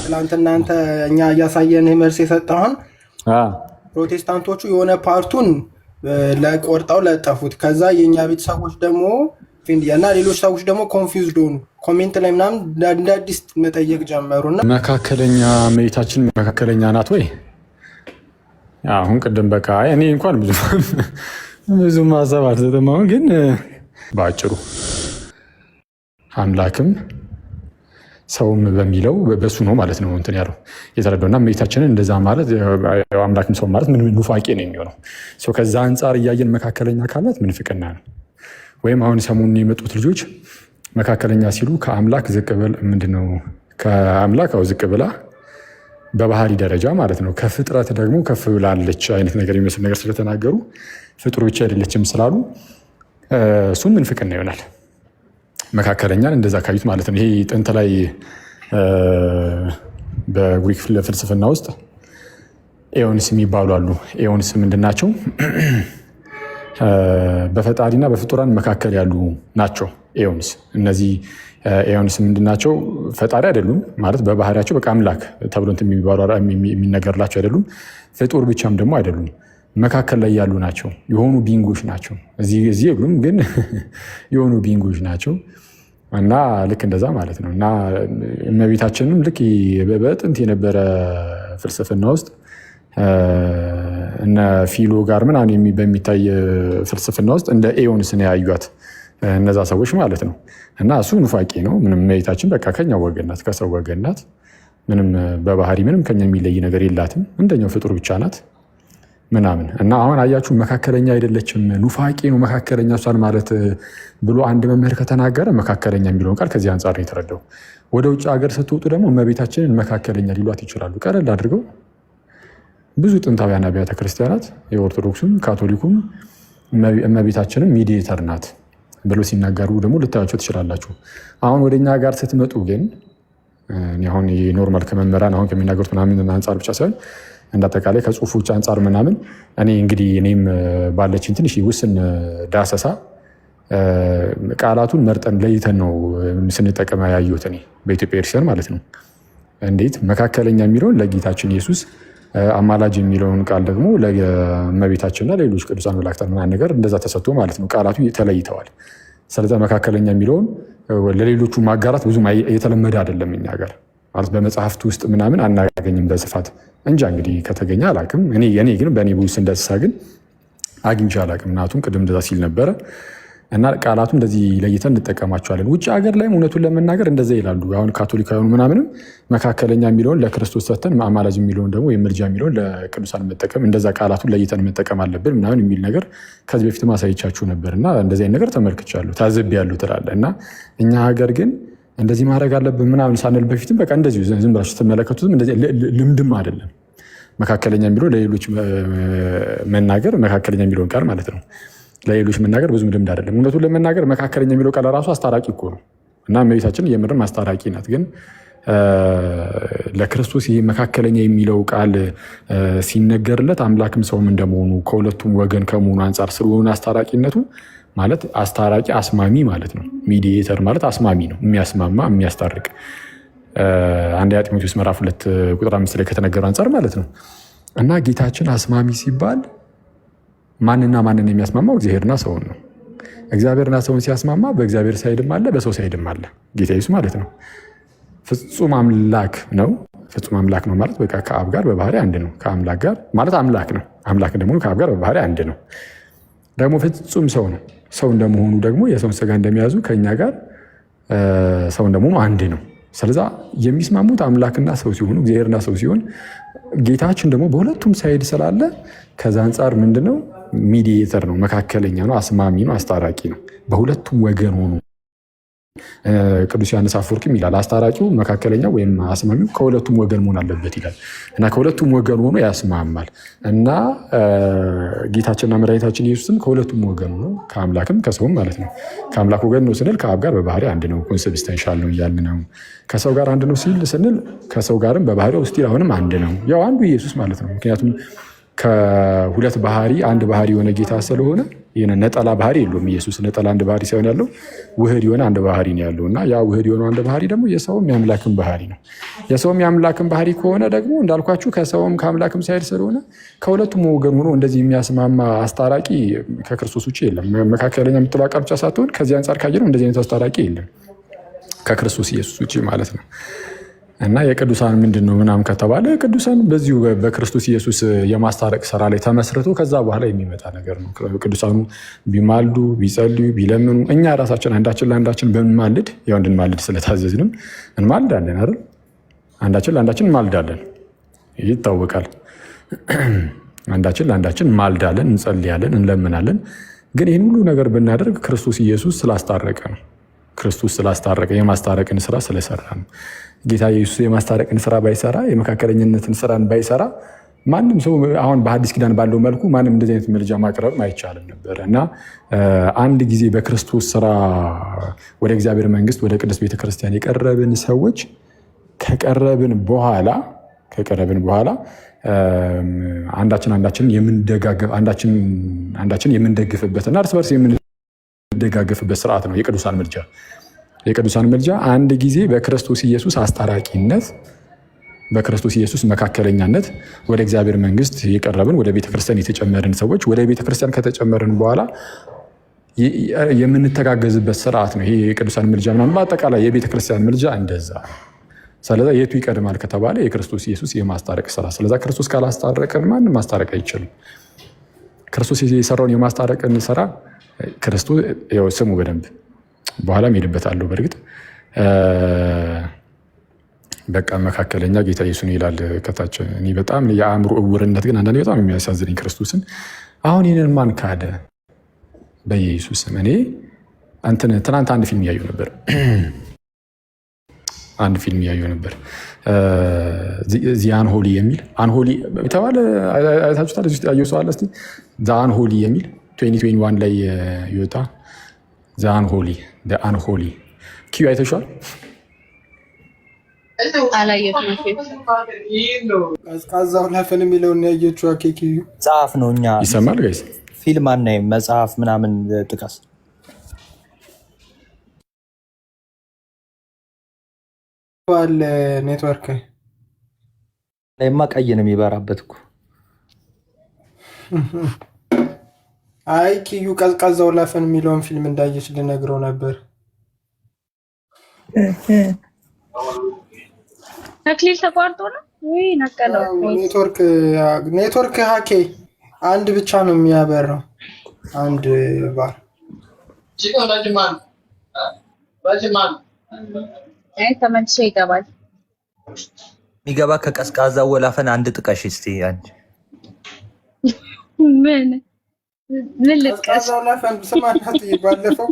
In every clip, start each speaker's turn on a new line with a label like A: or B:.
A: ትናንትና አንተ እኛ እያሳየን መልስ የሰጠውን ፕሮቴስታንቶቹ የሆነ ፓርቱን ለቆርጠው ለጠፉት። ከዛ የእኛ ቤተሰቦች ደግሞ እና ሌሎች ሰዎች ደግሞ ኮንፊውዝድ ሆኑ። ኮሜንት ላይ ምናምን እንደ አዲስ መጠየቅ ጀመሩና
B: መካከለኛ እመቤታችን መካከለኛ ናት ወይ? አሁን ቅድም በቃ እኔ እንኳን ብዙ ማሰብ አልሰጠም። አሁን ግን በአጭሩ አምላክም ሰውም በሚለው በሱ ነው ማለት ነው እንትን ያለው የተረዳውና እመቤታችንን እንደዛ ማለት አምላክም ሰው ማለት ምን ኑፋቄ ነው የሚሆነው። ከዛ አንጻር እያየን መካከለኛ ካላት ምንፍቅና ነው። ወይም አሁን ሰሞኑን የመጡት ልጆች መካከለኛ ሲሉ ከአምላክ ዝቅ ብል ምንድነው ከአምላክ ዝቅ ብላ በባህሪ ደረጃ ማለት ነው ከፍጥረት ደግሞ ከፍ ብላለች አይነት ነገር የሚመስል ነገር ስለተናገሩ ፍጡር ብቻ አይደለችም ስላሉ እሱም ምንፍቅና ይሆናል። መካከለኛን እንደዛ ካዩት ማለት ነው። ይሄ ጥንት ላይ በግሪክ ፍልስፍና ውስጥ ኤዮንስ የሚባሉ አሉ። ኤዮንስ ምንድናቸው? በፈጣሪና በፍጡራን መካከል ያሉ ናቸው ኤዮንስ። እነዚህ ኤዮንስ ምንድናቸው? ፈጣሪ አይደሉም ማለት በባህሪያቸው በቃ አምላክ ተብሎ የሚነገርላቸው አይደሉም። ፍጡር ብቻም ደግሞ አይደሉም። መካከል ላይ ያሉ ናቸው። የሆኑ ቢንጎች ናቸው። እዚህ የሉም ግን የሆኑ ቢንጎች ናቸው። እና ልክ እንደዛ ማለት ነው። እና እመቤታችንም ልክ በጥንት የነበረ ፍልስፍና ውስጥ እነ ፊሎ ጋር ምናምን በሚታይ ፍልስፍና ውስጥ እንደ ኤዮንስ ነው ያዩት እነዛ ሰዎች ማለት ነው። እና እሱ ኑፋቄ ነው። ምንም እመቤታችን በቃ ከኛ ወገን ናት፣ ከሰው ወገን ናት። ምንም በባህሪ ምንም ከኛ የሚለይ ነገር የላትም። እንደኛው ፍጡር ብቻ ናት ምናምን። እና አሁን አያችሁ መካከለኛ አይደለችም፣ ኑፋቄ ነው መካከለኛ እሷን ማለት ብሎ አንድ መምህር ከተናገረ መካከለኛ የሚለውን ቃል ከዚህ አንጻር ነው የተረዳው። ወደ ውጭ ሀገር ስትወጡ ደግሞ እመቤታችንን መካከለኛ ሊሏት ይችላሉ። ቀለል አድርገው ብዙ ጥንታውያን አብያተ ክርስቲያናት የኦርቶዶክሱም ካቶሊኩም እመቤታችንም ሚዲየተር ናት ብሎ ሲናገሩ ደግሞ ልታያቸው ትችላላችሁ። አሁን ወደኛ ጋር ስትመጡ ግን አሁን ኖርማል ከመምህራን አሁን ከሚናገሩት ምናምን አንጻር ብቻ ሳይሆን እንዳጠቃላይ ከጽሁፎች አንጻር ምናምን እኔም ባለችን ትንሽ ውስን ዳሰሳ ቃላቱን መርጠን ለይተን ነው ስንጠቀም ያየሁት እኔ በኢትዮጵያ ኤርሲያን ማለት ነው። እንዴት መካከለኛ የሚለውን ለጌታችን ኢየሱስ፣ አማላጅ የሚለውን ቃል ደግሞ ለእመቤታችንና ለሌሎች ቅዱሳን መላእክት ምናምን ነገር እንደዛ ተሰጥቶ ማለት ነው ቃላቱ ተለይተዋል። ስለዚህ መካከለኛ የሚለውን ለሌሎቹ ማጋራት ብዙም የተለመደ አይደለም እኛ ጋር ማለት በመጽሐፍት ውስጥ ምናምን አናገኝም በስፋት እንጃ። እንግዲህ ከተገኘ አላቅም። እኔ ግን በእኔ ውስጥ እንደሳ ግን አግኝቼ አላቅም። እናቱም ቅድም እንደዛ ሲል ነበረ እና ቃላቱ እንደዚህ ለይተን እንጠቀማቸዋለን። ውጭ ሀገር ላይም እውነቱን ለመናገር እንደዛ ይላሉ። አሁን ካቶሊካውያኑ ምናምንም መካከለኛ የሚለውን ለክርስቶስ ሰተን አማላጅ የሚለውን ደግሞ የምልጃ የሚለውን ለቅዱሳን መጠቀም እንደዛ ቃላቱን ለይተን መጠቀም አለብን ምናምን የሚል ነገር ከዚህ በፊት ማሳየቻችሁ ነበር እና እንደዚህ አይነት ነገር ተመልክቻለሁ፣ ታዝቤያለሁ ትላለህ። እና እኛ ሀገር ግን እንደዚህ ማድረግ አለብን ምናምን ሳንል በፊትም በቃ እንደዚሁ ዝም ብላችሁ ስትመለከቱትም እንደዚህ ልምድም አይደለም። መካከለኛ የሚለውን ለሌሎች መናገር መካከለኛ የሚለውን ቃል ማለት ነው ለሌሎች መናገር ብዙም ልምድ አይደለም። እውነቱን ለመናገር መካከለኛ የሚለው ቃል ራሱ አስታራቂ እኮ ነው እና እመቤታችን የምርም አስታራቂ ናት። ግን ለክርስቶስ ይህ መካከለኛ የሚለው ቃል ሲነገርለት አምላክም ሰውም እንደመሆኑ ከሁለቱም ወገን ከመሆኑ አንጻር ስለሆነ አስታራቂነቱ ማለት አስታራቂ አስማሚ ማለት ነው። ሚዲየተር ማለት አስማሚ ነው፣ የሚያስማማ የሚያስታርቅ። አንደኛ ጢሞቴዎስ ምዕራፍ 2 ቁጥር 5 ላይ ከተነገረው አንጻር ማለት ነው። እና ጌታችን አስማሚ ሲባል ማንና ማንን የሚያስማማው? እግዚአብሔርና ሰውን ነው። እግዚአብሔርና ሰውን ሲያስማማ በእግዚአብሔር ሳይድም አለ፣ በሰው ሳይድም አለ። ጌታ ኢየሱስ ማለት ነው ፍጹም አምላክ ነው። ፍጹም አምላክ ነው ማለት በቃ ከአብ ጋር በባህሪ አንድ ነው። ከአምላክ ጋር ማለት አምላክ ነው። አምላክ ደግሞ ከአብ ጋር በባህሪ አንድ ነው። ደግሞ ፍጹም ሰው ነው። ሰው እንደመሆኑ ደግሞ የሰውን ስጋ እንደሚያዙ ከእኛ ጋር ሰው እንደመሆኑ አንድ ነው። ስለዛ የሚስማሙት አምላክና ሰው ሲሆኑ እግዚአብሔርና ሰው ሲሆን ጌታችን ደግሞ በሁለቱም ሳይድ ስላለ ከዛ አንጻር ምንድነው ሚዲየተር ነው፣ መካከለኛ ነው፣ አስማሚ ነው፣ አስታራቂ ነው። በሁለቱም ወገን ሆኖ ቅዱስ ዮሐንስ አፈወርቅም ይላል አስታራቂው መካከለኛው ወይም አስማሚው ከሁለቱም ወገን መሆን አለበት ይላል እና ከሁለቱም ወገን ሆኖ ያስማማል። እና ጌታችንና መድኃኒታችን ኢየሱስም ከሁለቱም ወገን ሆኖ ከአምላክም ከሰውም ማለት ነው። ከአምላክ ወገን ነው ስንል ከአብ ጋር በባህሪ አንድ ነው፣ ኮንሰብስታንሻል ነው እያልን ነው። ከሰው ጋር አንድ ነው ስንል ከሰው ጋርም በባህሪ ውስጥ አሁንም አንድ ነው፣ ያው አንዱ ኢየሱስ ማለት ነው። ምክንያቱም ከሁለት ባህሪ አንድ ባህሪ የሆነ ጌታ ስለሆነ ይህን ነጠላ ባህሪ የለውም ኢየሱስ። ነጠላ አንድ ባህሪ ሳይሆን ያለው ውህድ የሆነ አንድ ባህሪ ነው ያለው እና ያ ውህድ የሆነ አንድ ባህሪ ደግሞ የሰውም የአምላክም ባህሪ ነው። የሰውም የአምላክም ባህሪ ከሆነ ደግሞ እንዳልኳችሁ ከሰውም ከአምላክም ሳይል ስለሆነ ከሁለቱም ወገን ሆኖ እንደዚህ የሚያስማማ አስታራቂ ከክርስቶስ ውጭ የለም። መካከለኛ የምትለው ቃል ብቻ ሳትሆን ከዚህ አንጻር ካየነው እንደዚህ አይነት አስታራቂ የለም ከክርስቶስ ኢየሱስ ውጭ ማለት ነው። እና የቅዱሳን ምንድን ነው ምናምን ከተባለ ቅዱሳን በዚሁ በክርስቶስ ኢየሱስ የማስታረቅ ስራ ላይ ተመስርቶ ከዛ በኋላ የሚመጣ ነገር ነው። ቅዱሳኑ ቢማልዱ ቢጸልዩ ቢለምኑ እኛ ራሳችን አንዳችን ለአንዳችን በምንማልድ ያው እንድንማልድ ስለታዘዝንም እንማልዳለን አይደል? አንዳችን ለአንዳችን እንማልዳለን ይታወቃል። አንዳችን ለአንዳችን እንማልዳለን፣ እንጸልያለን፣ እንለምናለን። ግን ይህን ሁሉ ነገር ብናደርግ ክርስቶስ ኢየሱስ ስላስታረቀ ነው። ክርስቶስ ስላስታረቀ የማስታረቅን ስራ ስለሰራ ነው። ጌታ ኢየሱስ የማስታረቅን ስራ ባይሰራ የመካከለኝነትን ስራን ባይሰራ ማንም ሰው አሁን በሐዲስ ኪዳን ባለው መልኩ ማንም እንደዚህ አይነት ምልጃ ማቅረብ አይቻልም ነበር እና አንድ ጊዜ በክርስቶስ ስራ ወደ እግዚአብሔር መንግስት ወደ ቅድስት ቤተክርስቲያን የቀረብን ሰዎች ከቀረብን በኋላ አንዳችን የምንደግፍበትና እርስ በርስ የምንደጋገፍበት ስርዓት ነው የቅዱሳን ምልጃ። የቅዱሳን ምልጃ አንድ ጊዜ በክርስቶስ ኢየሱስ አስታራቂነት በክርስቶስ ኢየሱስ መካከለኛነት ወደ እግዚአብሔር መንግስት የቀረብን ወደ ቤተክርስቲያን የተጨመርን ሰዎች ወደ ቤተክርስቲያን ከተጨመርን በኋላ የምንተጋገዝበት ስርዓት ነው ይሄ የቅዱሳን ምልጃ ምናምን። በአጠቃላይ የቤተክርስቲያን ምልጃ እንደዛ። ስለዛ የቱ ይቀድማል ከተባለ የክርስቶስ ኢየሱስ የማስታረቅ ስራ። ስለዛ ክርስቶስ ካላስታረቀን ማንም ማስታረቅ አይችልም። ክርስቶስ የሰራውን የማስታረቅን ስራ ክርስቶስ ስሙ በደንብ በኋላም ሄድበታለሁ። በእርግጥ በቃ መካከለኛ ጌታ ኢየሱስ ይላል ከታች። እኔ በጣም የአእምሮ እውርነት ግን አንዳንዴ በጣም የሚያሳዝነኝ ክርስቶስን አሁን ይህንን ማን ካደ? በኢየሱስም እኔ ትናንት አንድ ፊልም እያየሁ ነበር ዚ አንሆሊ የሚል አንሆሊ የተባለ አይታችሁታል? እዚህ ውስጥ ያየው ሰው አለ? እስኪ ዛ አንሆሊ የሚል 2021 ላይ ይወጣ አንሆሊ ኪዩ አይተሽዋል?
A: ቀዝቃዛው ላፈን የሚለውን ያየችው ኪዩ
C: መጽሐፍ ነው። እኛ
B: ይሰማል ጋይስ?
C: ፊልም አናይም፣ መጽሐፍ ምናምን ጥቀስ።
A: ኔትወርክ
C: ላይማ ቀይ ነው የሚበራበት እኮ።
A: አይ ኪዩ ቀዝቃዛው ላፈን የሚለውን ፊልም እንዳየች ልነግረው ነበር።
D: ተክሊል ተቋርጦ ነው ወይ ነቀለው?
A: ኔትወርክ ሀኬ አንድ ብቻ ነው የሚያበራው፣ አንድ ባር
D: ተመልሶ ይገባል።
C: የሚገባ ከቀዝቃዛው ወላፈን አንድ ጥቀሽ እስቲ አንቺ።
D: ምን ልጥቀስ?
A: ባለፈው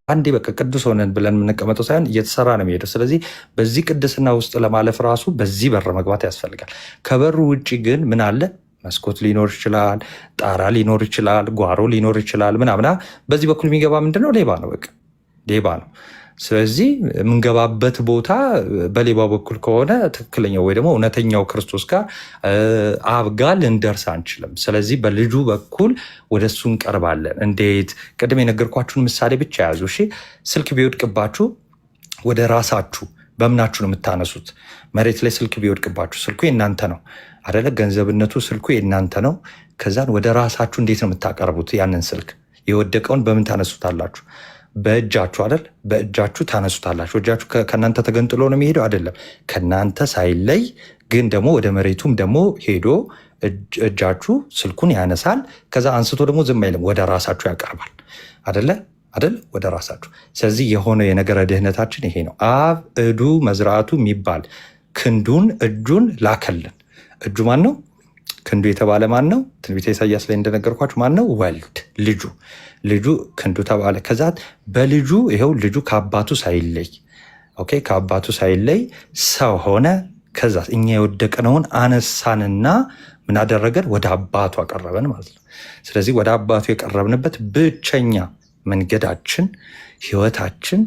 C: አንዴ በቃ ቅዱስ ሆነን ብለን የምንቀመጠው ሳይሆን እየተሰራ ነው የሚሄደው። ስለዚህ በዚህ ቅድስና ውስጥ ለማለፍ ራሱ በዚህ በር መግባት ያስፈልጋል። ከበሩ ውጭ ግን ምን አለ? መስኮት ሊኖር ይችላል፣ ጣራ ሊኖር ይችላል፣ ጓሮ ሊኖር ይችላል ምናምና። በዚህ በኩል የሚገባ ምንድነው? ሌባ ነው፣ በቃ ሌባ ነው። ስለዚህ የምንገባበት ቦታ በሌባው በኩል ከሆነ ትክክለኛው ወይ ደግሞ እውነተኛው ክርስቶስ ጋር አብ ጋር ልንደርስ አንችልም። ስለዚህ በልጁ በኩል ወደ እሱ እንቀርባለን። እንዴት? ቅድም የነገርኳችሁን ምሳሌ ብቻ ያዙ። እሺ፣ ስልክ ቢወድቅባችሁ ወደ ራሳችሁ በምናችሁ ነው የምታነሱት? መሬት ላይ ስልክ ቢወድቅባችሁ ስልኩ የእናንተ ነው አደለ? ገንዘብነቱ ስልኩ የእናንተ ነው። ከዛን ወደ ራሳችሁ እንዴት ነው የምታቀርቡት? ያንን ስልክ የወደቀውን በምን ታነሱታላችሁ? በእጃችሁ አይደል? በእጃችሁ ታነሱታላችሁ። እጃችሁ ከእናንተ ተገንጥሎ ነው የሚሄደው አይደለም። ከእናንተ ሳይለይ ግን ደግሞ ወደ መሬቱም ደግሞ ሄዶ እጃችሁ ስልኩን ያነሳል። ከዛ አንስቶ ደግሞ ዝም አይልም፣ ወደ ራሳችሁ ያቀርባል አይደለ? ወደ ራሳችሁ። ስለዚህ የሆነ የነገረ ድህነታችን ይሄ ነው። አብ እዱ መዝራቱ የሚባል እጁን ላከልን። እጁ ማን ነው? ክንዱ የተባለ ማን ነው? ትንቢተ ኢሳያስ ላይ እንደነገርኳችሁ ማን ነው? ወልድ ልጁ ክንዱ ተባለ። ከዛ በልጁ ይኸው ልጁ ከአባቱ ሳይለይ ሰው ሆነ። ከዛ እኛ የወደቅነውን አነሳንና ምን አደረገን? ወደ አባቱ አቀረበን ማለት ነው። ስለዚህ ወደ አባቱ የቀረብንበት ብቸኛ መንገዳችን፣ ህይወታችን፣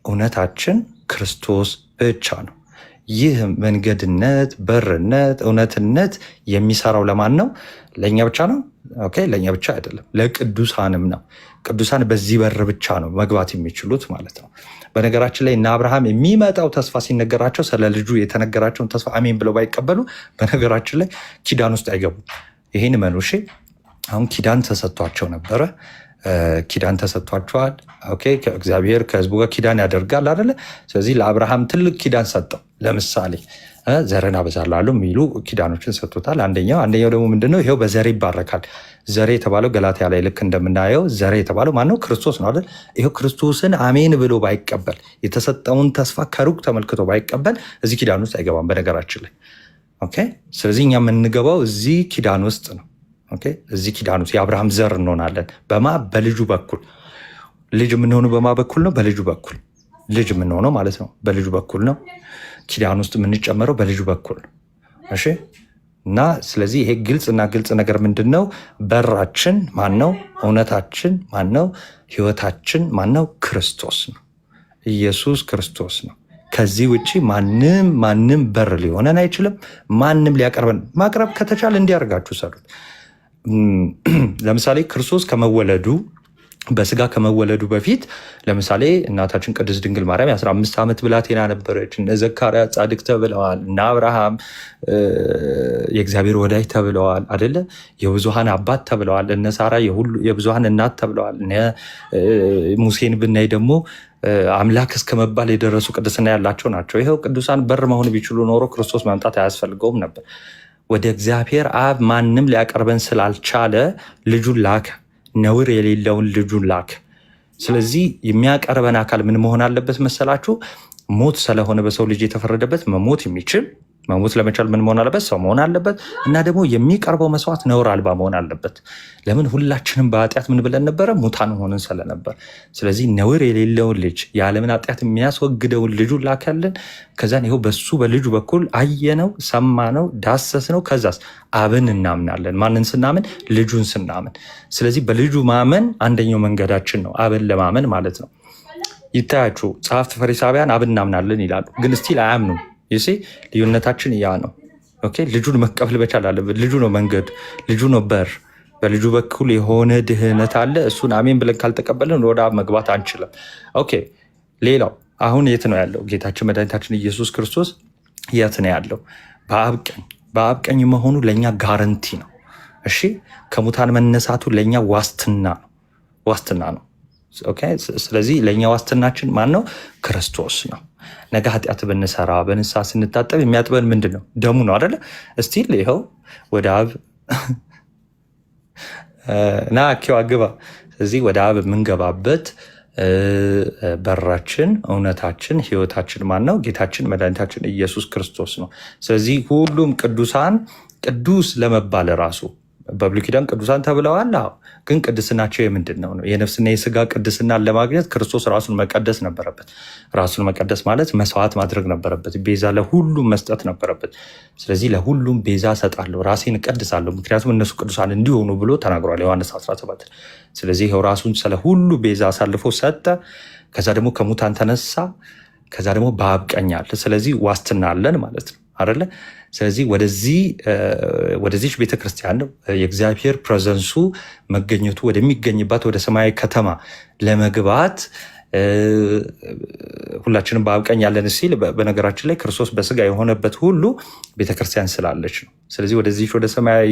C: እውነታችን ክርስቶስ ብቻ ነው። ይህ መንገድነት፣ በርነት፣ እውነትነት የሚሰራው ለማን ነው? ለእኛ ብቻ ነው? ኦኬ፣ ለእኛ ብቻ አይደለም ለቅዱሳንም ነው። ቅዱሳን በዚህ በር ብቻ ነው መግባት የሚችሉት ማለት ነው። በነገራችን ላይ እነ አብርሃም የሚመጣው ተስፋ ሲነገራቸው ስለ ልጁ የተነገራቸውን ተስፋ አሜን ብለው ባይቀበሉ በነገራችን ላይ ኪዳን ውስጥ አይገቡም። ይህን መኑ። እሺ፣ አሁን ኪዳን ተሰጥቷቸው ነበረ። ኪዳን ተሰጥቷቸዋል። ኦኬ፣ እግዚአብሔር ከህዝቡ ጋር ኪዳን ያደርጋል አይደለ? ስለዚህ ለአብርሃም ትልቅ ኪዳን ሰጠው። ለምሳሌ ዘርን አበዛልሃለሁ የሚሉ ኪዳኖችን ሰጥቶታል። አንደኛው ደግሞ ምንድነው? ይሄው በዘሬ ይባረካል። ዘሬ የተባለው ገላትያ ላይ ልክ እንደምናየው ዘሬ የተባለው ማነው? ክርስቶስ ነው አይደል? ይሄው ክርስቶስን አሜን ብሎ ባይቀበል የተሰጠውን ተስፋ ከሩቅ ተመልክቶ ባይቀበል እዚህ ኪዳን ውስጥ አይገባም በነገራችን ላይ። ኦኬ፣ ስለዚህ እኛ የምንገባው እዚህ ኪዳን ውስጥ ነው። ኦኬ፣ እዚህ ኪዳን ውስጥ የአብርሃም ዘር እንሆናለን። በማ በልጁ በኩል ልጅ የምንሆነው በማ በኩል ነው? በልጁ በኩል ልጅ የምንሆነው ማለት ነው። በልጁ በኩል ነው። ኪዳን ውስጥ የምንጨመረው በልጁ በኩል ነው። እሺ፣ እና ስለዚህ ይሄ ግልጽና ግልጽ ነገር ምንድን ነው? በራችን ማን ነው? እውነታችን ማን ነው? ህይወታችን ማን ነው? ክርስቶስ ነው። ኢየሱስ ክርስቶስ ነው። ከዚህ ውጭ ማንም በር ሊሆነን አይችልም። ማንም ሊያቀርበን ማቅረብ ከተቻለ እንዲያርጋችሁ ሰሩት። ለምሳሌ ክርስቶስ በስጋ ከመወለዱ በፊት ለምሳሌ እናታችን ቅድስት ድንግል ማርያም የ15 ዓመት ብላቴና ነበረች። እነ ዘካርያስ ጻድቅ ተብለዋል። እነ አብርሃም የእግዚአብሔር ወዳጅ ተብለዋል አደለ? የብዙሃን አባት ተብለዋል። እነ ሳራ የብዙሃን እናት ተብለዋል። ሙሴን ብናይ ደግሞ አምላክ እስከ መባል የደረሱ ቅድስና ያላቸው ናቸው። ይኸው ቅዱሳን በር መሆን ቢችሉ ኖሮ ክርስቶስ መምጣት አያስፈልገውም ነበር። ወደ እግዚአብሔር አብ ማንም ሊያቀርበን ስላልቻለ ልጁን ላከ። ነውር የሌለውን ልጁን ላክ። ስለዚህ የሚያቀርበን አካል ምን መሆን አለበት መሰላችሁ? ሞት ስለሆነ በሰው ልጅ የተፈረደበት መሞት ለመቻል ምን መሆን አለበት? ሰው መሆን አለበት። እና ደግሞ የሚቀርበው መስዋዕት ነውር አልባ መሆን አለበት። ለምን? ሁላችንም በኃጢአት ምን ብለን ነበረ? ሙታን ሆነን ስለነበር። ስለዚህ ነውር የሌለውን ልጅ የዓለምን ኃጢአት የሚያስወግደውን ልጁን ላከልን። ከዛን ይኸው በሱ በልጁ በኩል አየነው፣ ሰማነው፣ ዳሰስነው። ከዛስ አብን እናምናለን። ማንን ስናምን? ልጁን ስናምን። ስለዚህ በልጁ ማመን አንደኛው መንገዳችን ነው፣ አብን ለማመን ማለት ነው። ይታያችሁ፣ ጸሐፍት ፈሪሳውያን አብን እናምናለን ይላሉ፣ ግን ስቲል አያምኑም። ይሴ ልዩነታችን ያ ነው። ኦኬ፣ ልጁን መቀበል መቻል አለብን። ልጁ ነው መንገድ፣ ልጁ ነው በር። በልጁ በኩል የሆነ ድህነት አለ። እሱን አሜን ብለን ካልተቀበልን ወደ አብ መግባት አንችልም። ኦኬ፣ ሌላው አሁን የት ነው ያለው? ጌታችን መድኃኒታችን ኢየሱስ ክርስቶስ የት ነው ያለው? በአብ ቀኝ። በአብ ቀኝ መሆኑ ለእኛ ጋረንቲ ነው። እሺ፣ ከሙታን መነሳቱ ለእኛ ዋስትና ነው። ኦኬ፣ ስለዚህ ለእኛ ዋስትናችን ማን ነው? ክርስቶስ ነው። ነገ ኃጢአት ብንሰራ በንስሐ ስንታጠብ የሚያጥበን ምንድን ነው? ደሙ ነው አደለ? እስቲል ይኸው ወደ አብ ና ኪዋ ግባ። ስለዚህ ወደ አብ የምንገባበት በራችን፣ እውነታችን፣ ህይወታችን ማን ነው? ጌታችን መድኃኒታችን ኢየሱስ ክርስቶስ ነው። ስለዚህ ሁሉም ቅዱሳን ቅዱስ ለመባል ራሱ በብሉይ ኪዳን ቅዱሳን ተብለዋል። ግን ቅድስናቸው የምንድን ነው? የነፍስና የስጋ ቅድስናን ለማግኘት ክርስቶስ ራሱን መቀደስ ነበረበት። ራሱን መቀደስ ማለት መስዋዕት ማድረግ ነበረበት። ቤዛ ለሁሉም መስጠት ነበረበት። ስለዚህ ለሁሉም ቤዛ እሰጣለሁ፣ ራሴን እቀድሳለሁ፣ ምክንያቱም እነሱ ቅዱሳን እንዲሆኑ ብሎ ተናግሯል ዮሐንስ 17። ስለዚህ ይኸው ራሱን ስለ ሁሉ ቤዛ አሳልፎ ሰጠ። ከዛ ደግሞ ከሙታን ተነሳ። ከዛ ደግሞ በአብ ቀኝ አለ። ስለዚህ ዋስትና አለን ማለት ነው አይደለ? ስለዚህ ወደዚች ቤተክርስቲያን የእግዚአብሔር ፕሬዘንሱ መገኘቱ ወደሚገኝባት ወደ ሰማያዊ ከተማ ለመግባት ሁላችንም በአብ ቀኝ ያለን ሲል፣ በነገራችን ላይ ክርስቶስ በስጋ የሆነበት ሁሉ ቤተክርስቲያን ስላለች ነው። ስለዚህ ወደዚች ወደ ሰማያዊ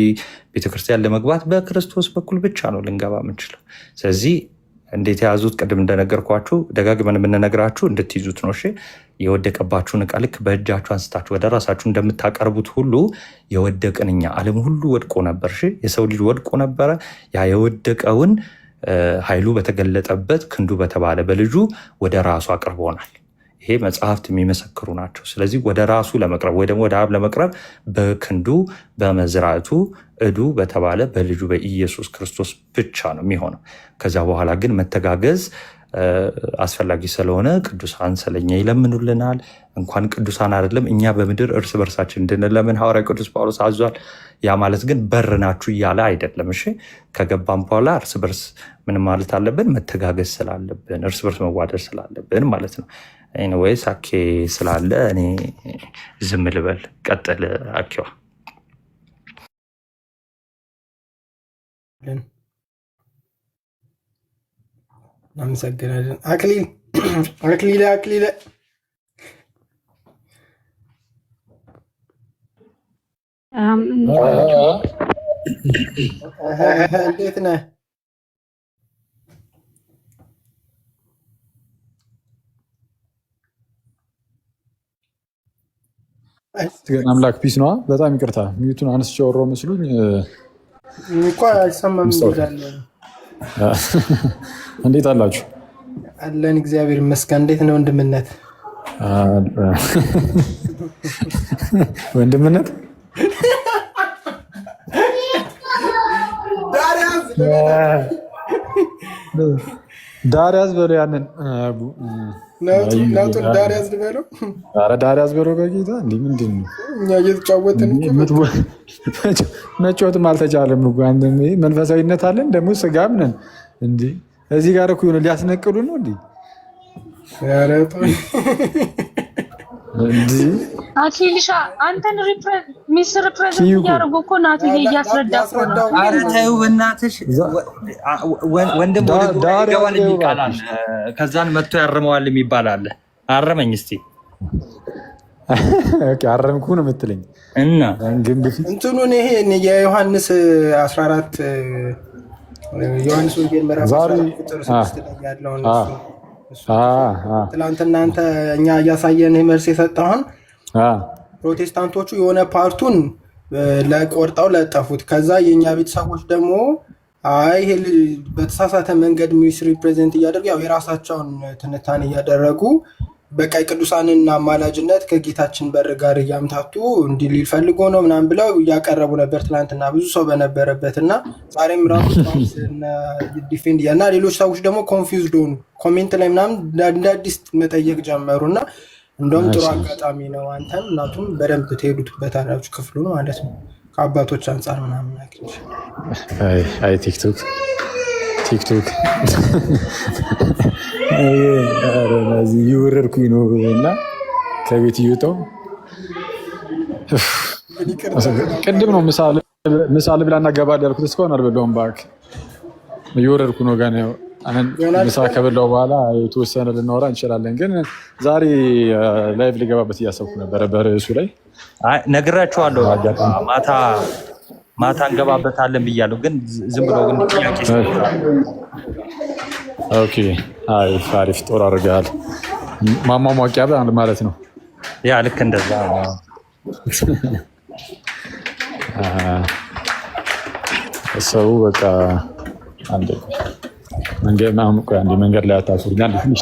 C: ቤተክርስቲያን ለመግባት በክርስቶስ በኩል ብቻ ነው ልንገባ የምንችለው። ስለዚህ እንዴት የያዙት? ቅድም እንደነገርኳችሁ ደጋግመን የምንነግራችሁ እንድትይዙት ነው። እሺ፣ የወደቀባችሁን ዕቃ ልክ በእጃችሁ አንስታችሁ ወደ ራሳችሁ እንደምታቀርቡት ሁሉ የወደቅን እኛ፣ ዓለም ሁሉ ወድቆ ነበር። እሺ፣ የሰው ልጅ ወድቆ ነበረ። ያ የወደቀውን ኃይሉ በተገለጠበት ክንዱ በተባለ በልጁ ወደ ራሱ አቅርቦናል። ይሄ መጽሐፍት የሚመሰክሩ ናቸው። ስለዚህ ወደ ራሱ ለመቅረብ ወይ ደግሞ ወደ አብ ለመቅረብ በክንዱ በመዝራቱ እዱ በተባለ በልጁ በኢየሱስ ክርስቶስ ብቻ ነው የሚሆነው። ከዛ በኋላ ግን መተጋገዝ አስፈላጊ ስለሆነ ቅዱሳን ስለኛ ይለምኑልናል። እንኳን ቅዱሳን አይደለም እኛ በምድር እርስ በርሳችን እንድንለምን ሐዋርያ ቅዱስ ጳውሎስ አዟል። ያ ማለት ግን በር ናችሁ እያለ አይደለም። እሺ፣ ከገባም በኋላ እርስ በርስ ምን ማለት አለብን? መተጋገዝ ስላለብን፣ እርስ በርስ መዋደድ ስላለብን ማለት ነው። ኤኒዌይስ አኬ ስላለ እኔ ዝም ልበል። ቀጥል አኬዋ።
A: እናመሰግናለን። አክሊለ እንዴት ነህ?
B: አምላክ ፒስ ነዋ። በጣም ይቅርታ ሚዩቱን አንስቼ ወሮ መስሉኝ
A: እንኳ አይሰማም።
B: እንዴት አላችሁ?
A: አለን እግዚአብሔር ይመስገን። እንዴት ነው ወንድምነት?
B: ወንድምነት ዳርያዝ በለው ያንን
A: ናቱን ዳርያዝ በለው።
B: ኧረ ዳርያዝ በለው በጌታ እንዲህ ምንድን ነው?
A: እኛ እየተጫወትን
B: መጫወትም አልተቻለም። መንፈሳዊነት አለን ደግሞ ስጋም ነን። እንዲህ እዚህ ጋር እኮ ሆነ ሊያስነቅሉ ነው እንዲህ
D: አኪልሻ አንተን ሚስ ሪፕሬዘንት እያደረጉ እኮ ናቱ እያስረዳ ነው።
C: ኧረ ተይው በእናትሽ ወንድም ይገባል የሚባል አለ። ከዛን መጥቶ ያርመዋል የሚባል አለ። አረመኝ እስኪ
B: አረምኩ ነው የምትለኝ
C: እና
A: እንትኑን ይሄ የዮሐንስ 14 ዮሐንስ ወንጌል ምዕራፍ 14 ቁጥር 6 ላይ ያለውን ትላንትና አንተ እኛ እያሳየን መልስ የሰጠውን ፕሮቴስታንቶቹ የሆነ ፓርቱን ለቆርጠው ለጠፉት። ከዛ የእኛ ቤተሰቦች ደግሞ አይ በተሳሳተ መንገድ ሚስ ሪፕሬዘንት እያደረጉ ያው የራሳቸውን ትንታኔ እያደረጉ በቀይ ቅዱሳንና አማላጅነት ከጌታችን በር ጋር እያምታቱ እንዲህ ሊል ፈልጎ ነው ምናምን ብለው እያቀረቡ ነበር ትናንትና ብዙ ሰው በነበረበት እና ዛሬም ራሱ ዲፌንድ እና ሌሎች ሰዎች ደግሞ ኮንፊውዝድ ሆኑ። ኮሜንት ላይ ምናምን እንደ አዲስ መጠየቅ ጀመሩ እና እንደውም ጥሩ አጋጣሚ ነው። አንተም እናቱም በደንብ ትሄዱበታላችሁ ክፍሉ ነው ማለት ነው ከአባቶች አንጻር ምናምን
B: አይ ቲክቶክ እየወረድኩኝ ነው እና ከቤት እየወጣሁ ቅድም ነው ምሳ ልብላና እገባለሁ ያልኩት። እስካሁን አልበላሁም። እባክህ እየወረድኩ ነው ገና። ምሳ ከበላሁ በኋላ የተወሰነ ልናወራ እንችላለን። ግን ዛሬ ላይቭ ልገባበት እያሰብኩ ነበረ በርዕሱ ላይ
C: ነግራችኋለሁ። ማታ እንገባበታለን ብያለሁ። ግን ዝም ብሎ ግን ጥያቄ
B: ኦኬ አሪፍ ጦር አድርገሃል። ማሟሟቂያ ማለት ነው።
C: ያ ልክ እንደዛ
B: ሰው በቃ መንገድ ላይ አታስሩኛል። ትንሽ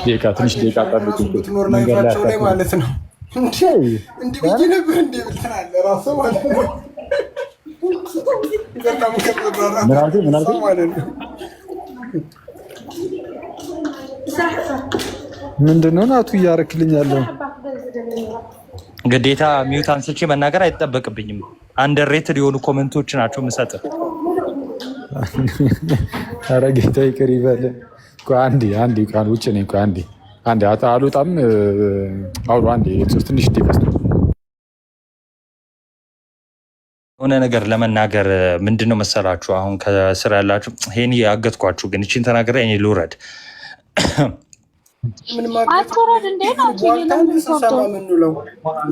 B: ደቂቃ ጠብቁኝ። መንገድ ላይ
A: ማለት ነው። እንዲህ ብዬ ነበር እንዲህ ብለናል ራሱ ማለት ነው።
B: ምንድን ነው ናቱ እያረክልኝ ያለው?
C: ግዴታ ሚዩት አንስቼ መናገር አይጠበቅብኝም። አንደርሬትድ የሆኑ ኮመንቶች ናቸው የምሰጥህ።
B: ኧረ ጌታ ይቅር ይበል። አንዴ ውጭ ነኝ። አንዴ አልወጣም። አውሩ አንዴ ትንሽ ደቂቃ
C: የሆነ ነገር ለመናገር ምንድን ነው መሰላችሁ? አሁን ከስራ ያላችሁ ይሄን ያገትኳችሁ፣ ግን እቺን ተናገረ እኔ ልውረድ።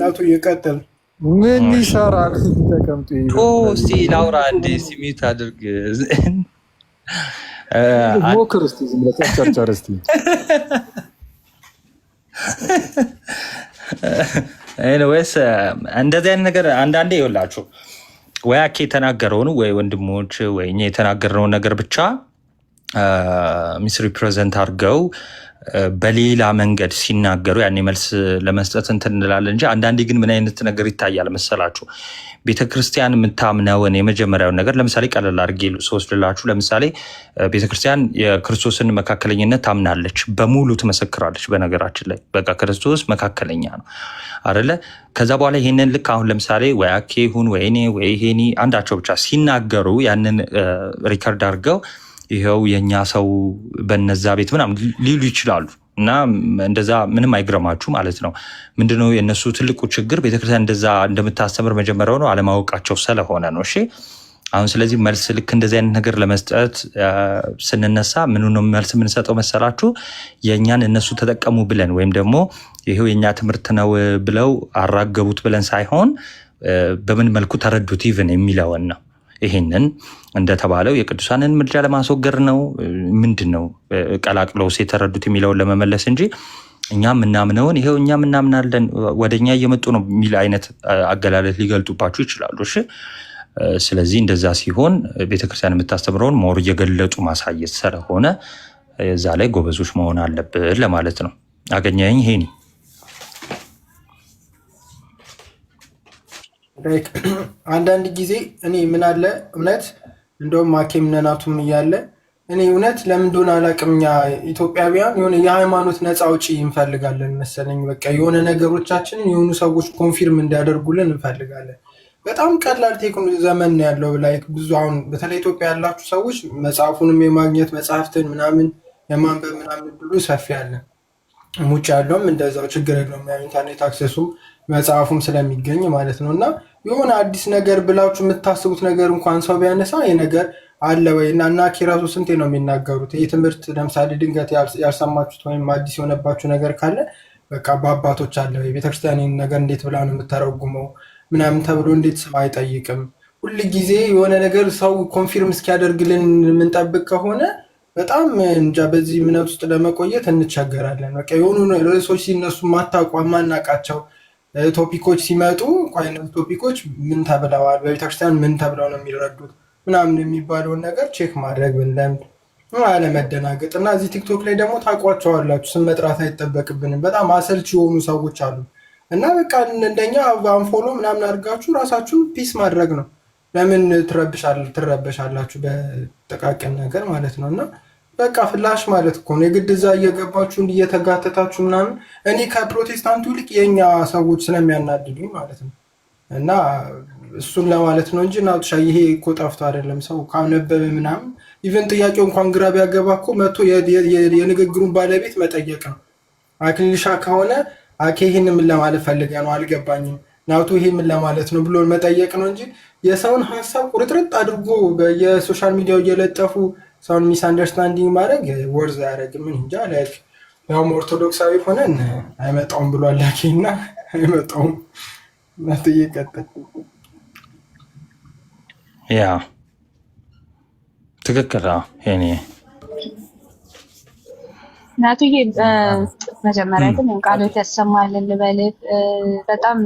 A: ናቱ ይቀጥል።
B: ምን ይሰራል? ተቀምጡ።
C: እስቲ ላውራ እንዴ? ሲሚት አድርግ
B: ሞክር እስቲ። ዝም ብለህ ጨርጨር እስቲ።
C: ኤኒዌይስ እንደዚህ አይነት ነገር አንዳንዴ ይኸውላችሁ ወይ አኬ የተናገረውን ወይ ወንድሞች ወይ እኛ የተናገርነውን ነገር ብቻ ሚስ ሪፕሬዘንት አድርገው በሌላ መንገድ ሲናገሩ ያኔ መልስ ለመስጠት እንትን እንላለን እንጂ አንዳንዴ ግን ምን አይነት ነገር ይታያል መሰላችሁ? ቤተክርስቲያን የምታምነውን የመጀመሪያውን ነገር ለምሳሌ ቀለል አድርጌ ስወስድላችሁ፣ ለምሳሌ ቤተክርስቲያን የክርስቶስን መካከለኝነት ታምናለች፣ በሙሉ ትመሰክራለች። በነገራችን ላይ በቃ ክርስቶስ መካከለኛ ነው አይደለ? ከዛ በኋላ ይሄንን ልክ አሁን ለምሳሌ ወይ አኬ ይሁን ወይ እኔ ወይ ሄኒ አንዳቸው ብቻ ሲናገሩ ያንን ሪከርድ አድርገው ይኸው የኛ ሰው በነዛ ቤት ምናምን ሊሉ ይችላሉ። እና እንደዛ ምንም አይግረማችሁ ማለት ነው። ምንድነው የእነሱ ትልቁ ችግር ቤተክርስቲያን እንደዛ እንደምታስተምር መጀመሪያው ነው አለማወቃቸው ስለሆነ ነው። እሺ አሁን ስለዚህ መልስ ልክ እንደዚህ አይነት ነገር ለመስጠት ስንነሳ ምኑ ነው መልስ የምንሰጠው መሰላችሁ? የእኛን እነሱ ተጠቀሙ ብለን ወይም ደግሞ ይሄው የኛ ትምህርት ነው ብለው አራገቡት ብለን ሳይሆን በምን መልኩ ተረዱት ኢቭን የሚለውን ነው። ይሄንን እንደተባለው የቅዱሳንን ምልጃ ለማስወገድ ነው ምንድን ነው ቀላቅለው የተረዱት የሚለውን ለመመለስ እንጂ እኛ ምናምነውን ይሄው እኛ ምናምናለን ወደኛ እየመጡ ነው የሚል አይነት አገላለጥ ሊገልጡባችሁ ይችላሉ። እሺ ስለዚህ እንደዛ ሲሆን ቤተክርስቲያን የምታስተምረውን ሞር እየገለጡ ማሳየት ስለሆነ እዛ ላይ ጎበዞች መሆን አለብን ለማለት ነው። አገኘኝ ሄኒ
A: አንዳንድ ጊዜ እኔ ምን አለ እውነት እንደውም ማኬም ነናቱም እያለ እኔ እውነት ለምን እንደሆነ አላውቅም፣ እኛ ኢትዮጵያውያን የሆነ የሃይማኖት ነፃ አውጪ እንፈልጋለን መሰለኝ። በቃ የሆነ ነገሮቻችንን የሆኑ ሰዎች ኮንፊርም እንዲያደርጉልን እንፈልጋለን። በጣም ቀላል ቴክኖሎጂ ዘመን ነው ያለው። ላይክ ብዙ አሁን በተለይ ኢትዮጵያ ያላችሁ ሰዎች መጽሐፉንም የማግኘት መጽሐፍትን ምናምን የማንበብ ምናምን ብሉ ሰፊ ያለ ሙጭ ያለውም እንደዛው ችግር የለውም። ያ ኢንተርኔት አክሰሱም መጽሐፉም ስለሚገኝ ማለት ነው። እና የሆነ አዲስ ነገር ብላችሁ የምታስቡት ነገር እንኳን ሰው ቢያነሳ ይህ ነገር አለ ወይ እና ኪራሱ ስንቴ ነው የሚናገሩት? ይህ ትምህርት ለምሳሌ ድንገት ያልሰማችሁት ወይም አዲስ የሆነባችሁ ነገር ካለ በቃ በአባቶች አለ ወይ ቤተክርስቲያን ይህን ነገር እንዴት ብላ ነው የምተረጉመው ምናምን ተብሎ እንዴት ሰው አይጠይቅም? ሁል ጊዜ የሆነ ነገር ሰው ኮንፊርም እስኪያደርግልን የምንጠብቅ ከሆነ በጣም እንጃ በዚህ እምነት ውስጥ ለመቆየት እንቸገራለን። በቃ የሆኑ ርዕሶች ሲነሱ ማታውቋ ማናቃቸው ቶፒኮች ሲመጡ አይነት ቶፒኮች ምን ተብለዋል፣ በቤተክርስቲያን ምን ተብለው ነው የሚረዱት ምናምን የሚባለውን ነገር ቼክ ማድረግ ብንለምድ አለመደናገጥ እና እዚህ ቲክቶክ ላይ ደግሞ ታውቋቸዋላችሁ፣ ስም መጥራት አይጠበቅብንም። በጣም አሰልች የሆኑ ሰዎች አሉ እና በቃ እንደኛ አንፎሎ ምናምን አድርጋችሁ ራሳችሁን ፒስ ማድረግ ነው። ለምን ትረበሻላችሁ በጠቃቅን ነገር ማለት ነው። እና በቃ ፍላሽ ማለት እኮ ነው። የግድ እዛ እየገባችሁ እየተጋተታችሁ ምናምን እኔ ከፕሮቴስታንቱ ይልቅ የኛ ሰዎች ስለሚያናድዱኝ ማለት ነው። እና እሱን ለማለት ነው እንጂ ናውጥሻ ይሄ እኮ ጠፍቶ አይደለም። ሰው ካነበበ ምናምን ኢቨን ጥያቄው እንኳን ግራ ቢያገባ እኮ መጥቶ የንግግሩን ባለቤት መጠየቅ ነው። አክሊልሻ ከሆነ አኬ ይህን ምን ለማለት ፈልገ ነው አልገባኝም፣ ናውቱ ይሄ ምን ለማለት ነው ብሎ መጠየቅ ነው እንጂ የሰውን ሀሳብ ቁርጥርጥ አድርጎ በየሶሻል ሚዲያው እየለጠፉ ሰውን ሚስ አንደርስታንዲንግ ማድረግ ወርዝ አያደርግም። ምን እንጃ ላይክ ያውም ኦርቶዶክሳዊ ሆነን አይመጣውም ብሏል አኬ እና አይመጣውም ናትየቀጥል
C: ያ ትክክል ሄኔ
D: ናቱዬ መጀመሪያ ግን ቃሎት ያሰማልን ልበልህ። በጣም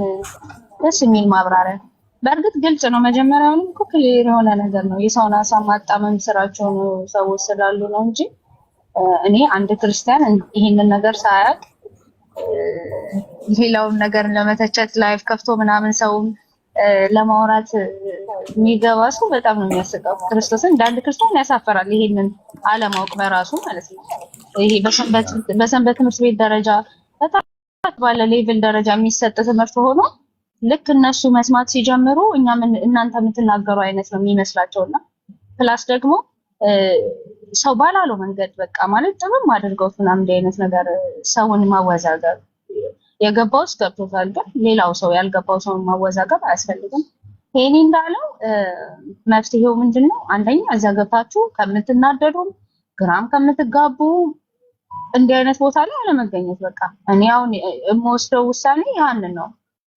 D: ደስ የሚል ማብራሪያ። በእርግጥ ግልጽ ነው። መጀመሪያውንም እኮ ክሊር የሆነ ነገር ነው። የሰውን ሀሳብ ማጣመም ስራቸው ነው ሰዎች ስላሉ ነው እንጂ እኔ አንድ ክርስቲያን ይህንን ነገር ሳያውቅ ሌላውን ነገር ለመተቸት ላይፍ ከፍቶ ምናምን ሰውም ለማውራት የሚገባ ሰው በጣም ነው የሚያስቀው። ክርስቶስን እንደ አንድ ክርስቲያን ያሳፈራል ይሄንን አለማወቅ በራሱ ማለት ነው። ይሄ በሰንበት ትምህርት ቤት ደረጃ በጣም ባለ ሌቭል ደረጃ የሚሰጥ ትምህርት ሆኖ ልክ እነሱ መስማት ሲጀምሩ እናንተ የምትናገሩ አይነት ነው የሚመስላቸውና ፕላስ ደግሞ ሰው ባላለው መንገድ በቃ ማለት ጥሩም አድርገውት ምናምን እንዲህ አይነት ነገር ሰውን ማወዛገብ የገባው ገብቶታል፣ ግን ሌላው ሰው ያልገባው ሰው ማወዛገብ አያስፈልግም። ሄኒ እንዳለው መፍትሄው ምንድነው? አንደኛ እዛ ገብታችሁ ከምትናደዱ ግራም ከምትጋቡ እንዲህ አይነት ቦታ ላይ አለመገኘት። በቃ እኔ አሁን የምወስደው ውሳኔ ያንን ነው።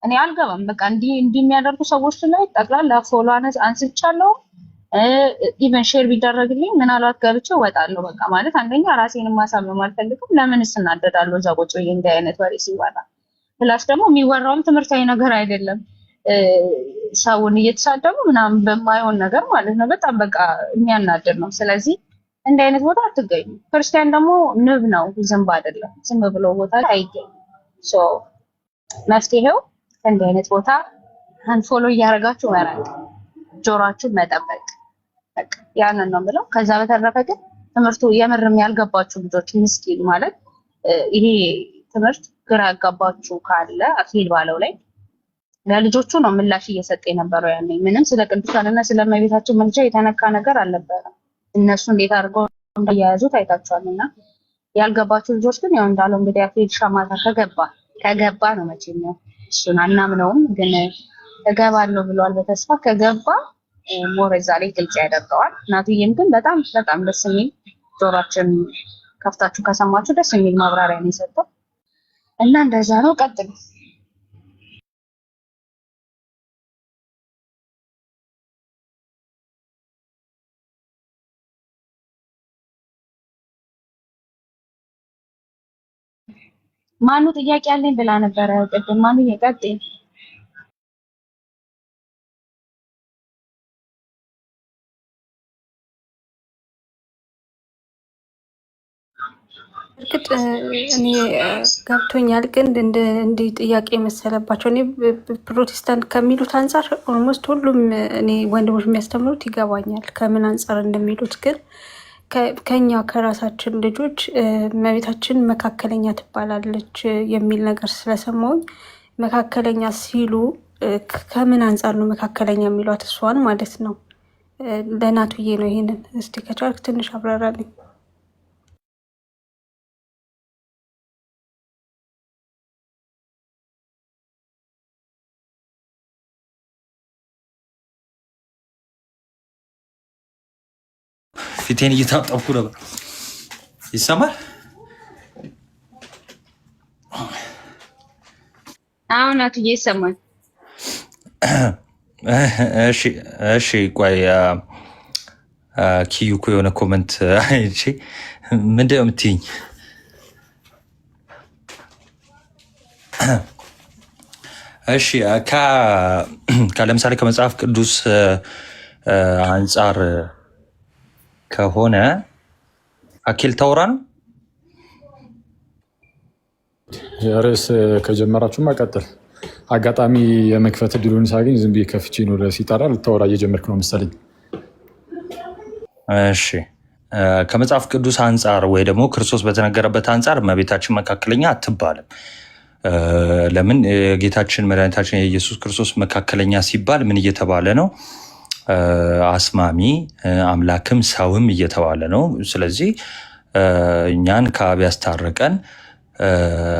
D: እኔ አልገባም። በቃ እንዲህ የሚያደርጉ ሰዎች ላይ ጠቅላላ ፎሎ አንስቻለሁ። ኢቨን ሼር ቢደረግልኝ ምናልባት ገብቼ እወጣለሁ። በቃ ማለት አንደኛ ራሴንም ማሳመም አልፈልግም። ለምንስ እናደዳለሁ እዛ ቁጭ ብዬ እንዲህ አይነት ወሬ ሲወራ። ፕላስ ደግሞ የሚወራውም ትምህርታዊ ነገር አይደለም። ሰውን እየተሳደቡ ምናምን በማይሆን ነገር ማለት ነው። በጣም በቃ የሚያናድር ነው። ስለዚህ እንዲህ አይነት ቦታ አትገኙ። ክርስቲያን ደግሞ ንብ ነው፣ ዝንብ አይደለም። ዝም ብሎ ቦታ ላይ አይገኝም። ሶ መፍትሄው እንዲህ አይነት ቦታ አንፎሎ እያደረጋችሁ መራቅ፣ ጆሮአችሁን መጠበቅ፣ በቃ ያንን ነው የምለው። ከዛ በተረፈ ግን ትምህርቱ የምርም ያልገባችሁ ልጆች ምስኪን ማለት ይሄ ትምህርት ግራ ያጋባችሁ ካለ አክሊል ባለው ላይ ለልጆቹ ነው ምላሽ እየሰጠ የነበረው። ያኔ ምንም ስለ ቅዱሳንና ስለ እመቤታችን ምልጃ የተነካ ነገር አልነበረም። እነሱ እንዴት አድርገው እንደያያዙት አይታችኋልና ያልገባችሁ ልጆች ግን ያው እንዳለው እንግዲህ አክሊል ሻማታ ከገባ ነው መቼም ነው እሱን አናምነውም፣ ግን እገባለሁ ብሏል በተስፋ ከገባ ሞር እዛ ላይ ግልጽ ያደርገዋል። እናትዬም ግን በጣም በጣም ደስ የሚል ጆሯችን ከፍታችሁ ከሰማችሁ ደስ የሚል ማብራሪያ ነው የሰጠው እና እንደዛ ነው። ቀጥሉ። ማኑ ጥያቄ አለኝ ብላ ነበረ ቅድም። ማኑ ይቀጥል።
E: እርግጥ እኔ ገብቶኛል፣ ግን እንደ ጥያቄ መሰለባቸው። እኔ ፕሮቴስታንት ከሚሉት አንጻር ኦልሞስት ሁሉም እኔ ወንድሞች የሚያስተምሩት ይገባኛል ከምን አንጻር እንደሚሉት። ግን ከኛ ከራሳችን ልጆች እመቤታችን መካከለኛ ትባላለች የሚል ነገር ስለሰማሁኝ መካከለኛ ሲሉ ከምን አንጻር ነው መካከለኛ የሚሏት? እሷን ማለት ነው። ለእናቱዬ ነው። ይሄንን እስቲ ከቻልክ ትንሽ አብራራልኝ።
C: ፊቴን እየታጠብኩ ነበር። ይሰማል?
D: አሁን እናትዬ ይሰማል።
C: እሺ ቆይ ኪዩ እኮ የሆነ ኮመንት አይቼ ምንድን ነው የምትይኝ? እሺ ለምሳሌ ከመጽሐፍ ቅዱስ አንጻር ከሆነ አኬል ታውራ ነው።
B: ርዕስ ከጀመራችሁማ ቀጥል። አጋጣሚ የመክፈት እድሉን ሳገኝ ዝም ብዬ ከፍቼ ነው ሲጠራ ልታወራ እየጀመርክ ነው መሰለኝ።
C: እሺ ከመጽሐፍ ቅዱስ አንጻር ወይ ደግሞ ክርስቶስ በተነገረበት አንጻር እመቤታችን መካከለኛ አትባልም። ለምን? ጌታችን መድኃኒታችን የኢየሱስ ክርስቶስ መካከለኛ ሲባል ምን እየተባለ ነው? አስማሚ አምላክም ሰውም እየተባለ ነው። ስለዚህ እኛን ከአብ ያስታረቀን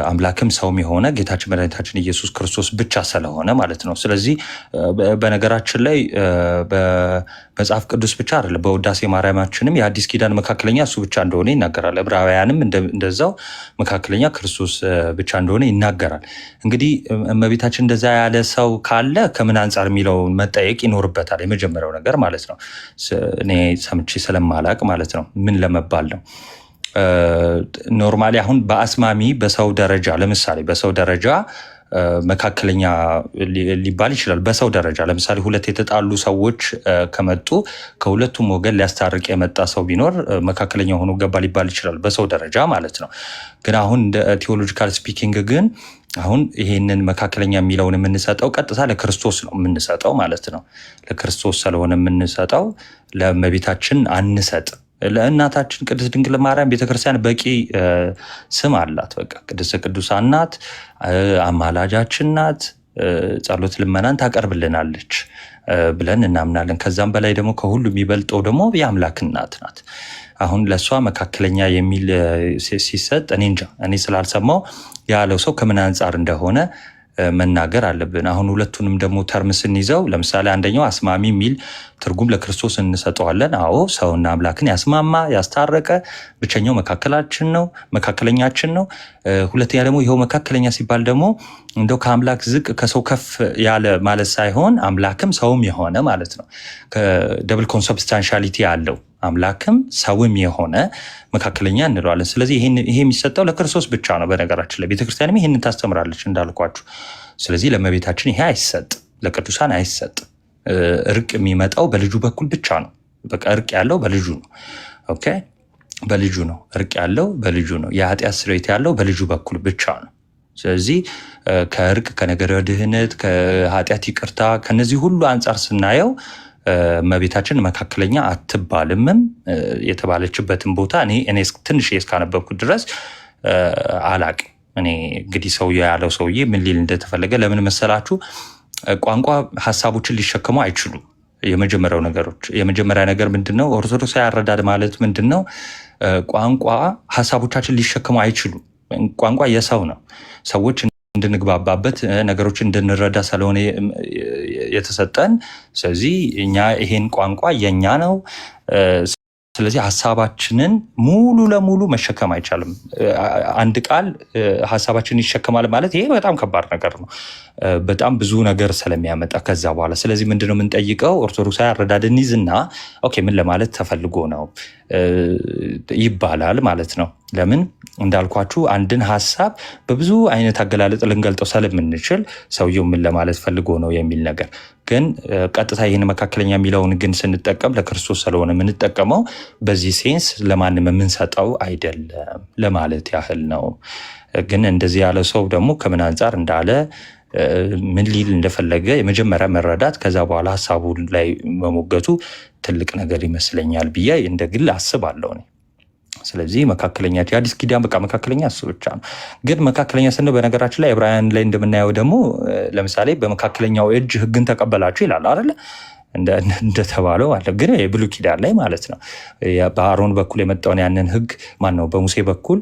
C: አምላክም ሰውም የሆነ ጌታችን መድኃኒታችን ኢየሱስ ክርስቶስ ብቻ ስለሆነ ማለት ነው። ስለዚህ በነገራችን ላይ በመጽሐፍ ቅዱስ ብቻ አይደለም፣ በውዳሴ ማርያማችንም የአዲስ ኪዳን መካከለኛ እሱ ብቻ እንደሆነ ይናገራል። ዕብራውያንም እንደዛው መካከለኛ ክርስቶስ ብቻ እንደሆነ ይናገራል። እንግዲህ እመቤታችን እንደዛ ያለ ሰው ካለ ከምን አንጻር የሚለውን መጠየቅ ይኖርበታል። የመጀመሪያው ነገር ማለት ነው። እኔ ሰምቼ ስለማላቅ ማለት ነው ምን ለመባል ነው። ኖርማሊ አሁን በአስማሚ በሰው ደረጃ ለምሳሌ በሰው ደረጃ መካከለኛ ሊባል ይችላል። በሰው ደረጃ ለምሳሌ ሁለት የተጣሉ ሰዎች ከመጡ ከሁለቱም ወገን ሊያስታርቅ የመጣ ሰው ቢኖር መካከለኛ ሆኖ ገባ ሊባል ይችላል፣ በሰው ደረጃ ማለት ነው። ግን አሁን እንደ ቴዎሎጂካል ስፒኪንግ ግን አሁን ይሄንን መካከለኛ የሚለውን የምንሰጠው ቀጥታ ለክርስቶስ ነው የምንሰጠው ማለት ነው። ለክርስቶስ ስለሆነ የምንሰጠው ለእመቤታችን አንሰጥ። ለእናታችን ቅድስት ድንግል ማርያም ቤተክርስቲያን በቂ ስም አላት። በቃ ቅድስት ቅዱሳን ናት፣ አማላጃችን ናት፣ ጸሎት ልመናን ታቀርብልናለች ብለን እናምናለን። ከዛም በላይ ደግሞ ከሁሉ የሚበልጠው ደግሞ የአምላክ እናት ናት። አሁን ለእሷ መካከለኛ የሚል ሲሰጥ እኔ እንጃ፣ እኔ ስላልሰማው ያለው ሰው ከምን አንጻር እንደሆነ መናገር አለብን። አሁን ሁለቱንም ደግሞ ተርም ስንይዘው ለምሳሌ አንደኛው አስማሚ የሚል ትርጉም ለክርስቶስ እንሰጠዋለን። አዎ ሰውና አምላክን ያስማማ ያስታረቀ ብቸኛው መካከላችን ነው፣ መካከለኛችን ነው። ሁለተኛ ደግሞ ይኸው መካከለኛ ሲባል ደግሞ እንደው ከአምላክ ዝቅ ከሰው ከፍ ያለ ማለት ሳይሆን አምላክም ሰውም የሆነ ማለት ነው። ከደብል ኮንሰብስታንሻሊቲ ያለው አምላክም ሰውም የሆነ መካከለኛ እንለዋለን። ስለዚህ ይሄ የሚሰጠው ለክርስቶስ ብቻ ነው። በነገራችን ላይ ቤተክርስቲያንም ይሄንን ታስተምራለች እንዳልኳችሁ። ስለዚህ ለእመቤታችን ይሄ አይሰጥ፣ ለቅዱሳን አይሰጥ። እርቅ የሚመጣው በልጁ በኩል ብቻ ነው። በቃ እርቅ ያለው በልጁ ነው። ኦኬ፣ በልጁ ነው እርቅ ያለው፣ በልጁ ነው። የኃጢአት ስርየት ያለው በልጁ በኩል ብቻ ነው። ስለዚህ ከእርቅ ከነገረ ድህነት ከኃጢአት ይቅርታ ከነዚህ ሁሉ አንጻር ስናየው እመቤታችን መካከለኛ አትባልምም። የተባለችበትን ቦታ እኔ ትንሽ እስካነበብኩት ድረስ አላቅም። እኔ እንግዲህ ሰውዬው ያለው ሰውዬ ምን ሊል እንደተፈለገ ለምን መሰላችሁ? ቋንቋ ሀሳቦችን ሊሸከሙ አይችሉም። የመጀመሪያ ነገር ምንድነው? ኦርቶዶክሳዊ አረዳድ ማለት ምንድነው? ቋንቋ ሀሳቦቻችን ሊሸከሙ አይችሉም። ቋንቋ የሰው ነው። ሰዎች እንድንግባባበት ነገሮችን እንድንረዳ ስለሆነ የተሰጠን። ስለዚህ እኛ ይሄን ቋንቋ የኛ ነው። ስለዚህ ሀሳባችንን ሙሉ ለሙሉ መሸከም አይቻልም። አንድ ቃል ሀሳባችንን ይሸከማል ማለት ይሄ በጣም ከባድ ነገር ነው፣ በጣም ብዙ ነገር ስለሚያመጣ ከዛ በኋላ። ስለዚህ ምንድነው የምንጠይቀው? ኦርቶዶክሳዊ አረዳድን ይዝና ኦኬ ምን ለማለት ተፈልጎ ነው ይባላል ማለት ነው። ለምን እንዳልኳችሁ አንድን ሀሳብ በብዙ አይነት አገላለጥ ልንገልጠው ስለምንችል ሰውየው ምን ለማለት ፈልጎ ነው የሚል ነገር ግን ቀጥታ ይህን መካከለኛ የሚለውን ግን ስንጠቀም ለክርስቶስ ስለሆነ የምንጠቀመው በዚህ ሴንስ ለማንም የምንሰጠው አይደለም ለማለት ያህል ነው። ግን እንደዚህ ያለ ሰው ደግሞ ከምን አንጻር እንዳለ ምን ሊል እንደፈለገ የመጀመሪያ መረዳት፣ ከዛ በኋላ ሀሳቡ ላይ መሞገቱ ትልቅ ነገር ይመስለኛል ብዬ እንደ ግል አስባለሁ። ስለዚህ መካከለኛ የአዲስ ኪዳን በቃ መካከለኛ እሱ ብቻ ነው። ግን መካከለኛ ስንል በነገራችን ላይ ዕብራውያን ላይ እንደምናየው ደግሞ ለምሳሌ በመካከለኛው እጅ ሕግን ተቀበላችሁ ይላል አይደለ? እንደተባለው አለ። ግን የብሉይ ኪዳን ላይ ማለት ነው በአሮን በኩል የመጣውን ያንን ሕግ ማን ነው በሙሴ በኩል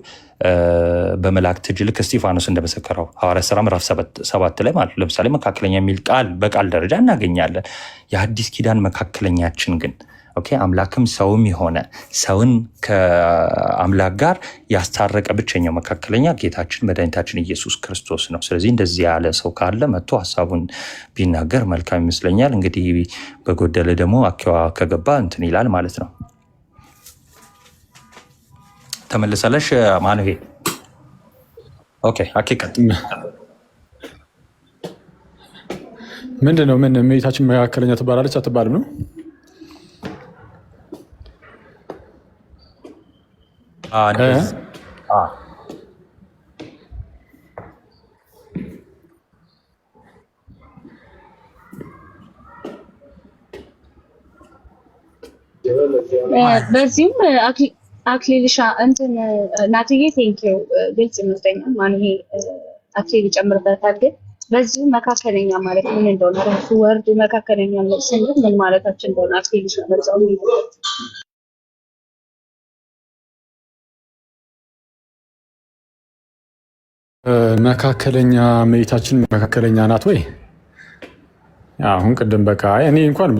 C: በመላእክት እጅ ልክ እስጢፋኖስ እንደመሰከረው ሐዋርያት ሥራ ምዕራፍ 7 ላይ ማለት ለምሳሌ መካከለኛ የሚል ቃል በቃል ደረጃ እናገኛለን። የአዲስ ኪዳን መካከለኛችን ግን ኦኬ አምላክም ሰውም የሆነ ሰውን ከአምላክ ጋር ያስታረቀ ብቸኛው መካከለኛ ጌታችን መድኃኒታችን ኢየሱስ ክርስቶስ ነው። ስለዚህ እንደዚህ ያለ ሰው ካለ መጥቶ ሀሳቡን ቢናገር መልካም ይመስለኛል። እንግዲህ በጎደለ ደግሞ አኪዋ ከገባ እንትን ይላል ማለት ነው። ተመልሰለሽ ማንሄ ኦኬ አኪ ቀጥ
B: ምንድን ነው ምን እመቤታችን መካከለኛ ትባላለች አትባልም ነው?
D: በዚህም አክሊልሻ እንትን ናትዬ ቴንኪው ግልጽ ይመስለኛል። ማን ይሄ አክሊል ይጨምርበታል። ግን በዚሁ መካከለኛ ማለት ምን እንደሆነ ራሱ ወርዱ መካከለኛ ስንል ምን ማለታችን እንደሆነ አክሊልሻ በዛው
B: መካከለኛ እመቤታችን መካከለኛ ናት ወይ? አሁን ቅድም በቃ እኔ እንኳን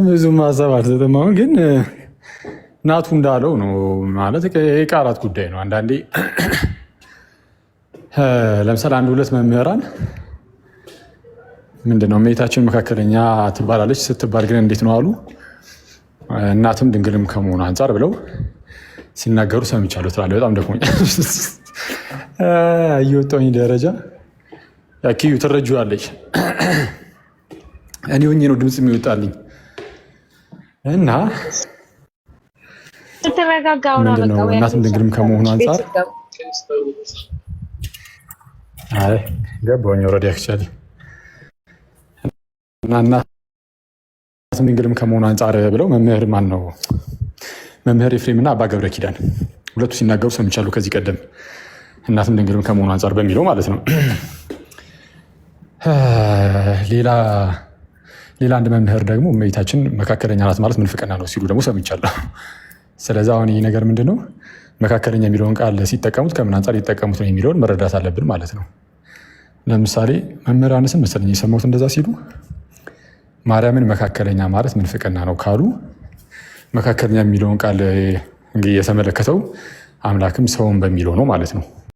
B: ብዙ ማሰብ አልሰጠም። አሁን ግን ናቱ እንዳለው ነው ማለት የቃላት ጉዳይ ነው። አንዳንዴ ለምሳሌ አንድ ሁለት መምህራን ምንድነው እመቤታችን መካከለኛ ትባላለች ስትባል ግን እንዴት ነው አሉ እናትም ድንግልም ከመሆኑ አንጻር ብለው ሲናገሩ ሰምቻለሁ ትላለህ። በጣም ደክሞኛል እየወጣሁኝ ደረጃ ያኪዩ ትረጂዋለች። እኔ ሆኜ ነው ድምፅ የሚወጣልኝ እና ምንድነው እናትም ድንግልም ከመሆኑ አንጻር ገባኝ ኦልሬዲ አክቹዋሊ እና እናትም ድንግልም ከመሆኑ አንጻር ብለው መምህር ማን ነው መምህር ኤፍሬም እና አባ ገብረ ኪዳን ሁለቱ ሲናገሩ ሰምቻለሁ ከዚህ ቀደም እናትም ድንግልም ከመሆኑ አንጻር በሚለው ማለት ነው። ሌላ አንድ መምህር ደግሞ እመቤታችን መካከለኛ ናት ማለት ምንፍቅና ነው ሲሉ ደግሞ ሰምቻለሁ። ስለዚህ አሁን ይህ ነገር ምንድን ነው መካከለኛ የሚለውን ቃል ሲጠቀሙት ከምን አንጻር ሊጠቀሙት ነው የሚለውን መረዳት አለብን ማለት ነው። ለምሳሌ መምህር ዮሐንስን መሰለኝ የሰማሁት እንደዛ ሲሉ ማርያምን መካከለኛ ማለት ምንፍቅና ነው ካሉ መካከለኛ የሚለውን ቃል እንግዲህ የተመለከተው አምላክም ሰውን በሚለው ነው ማለት ነው።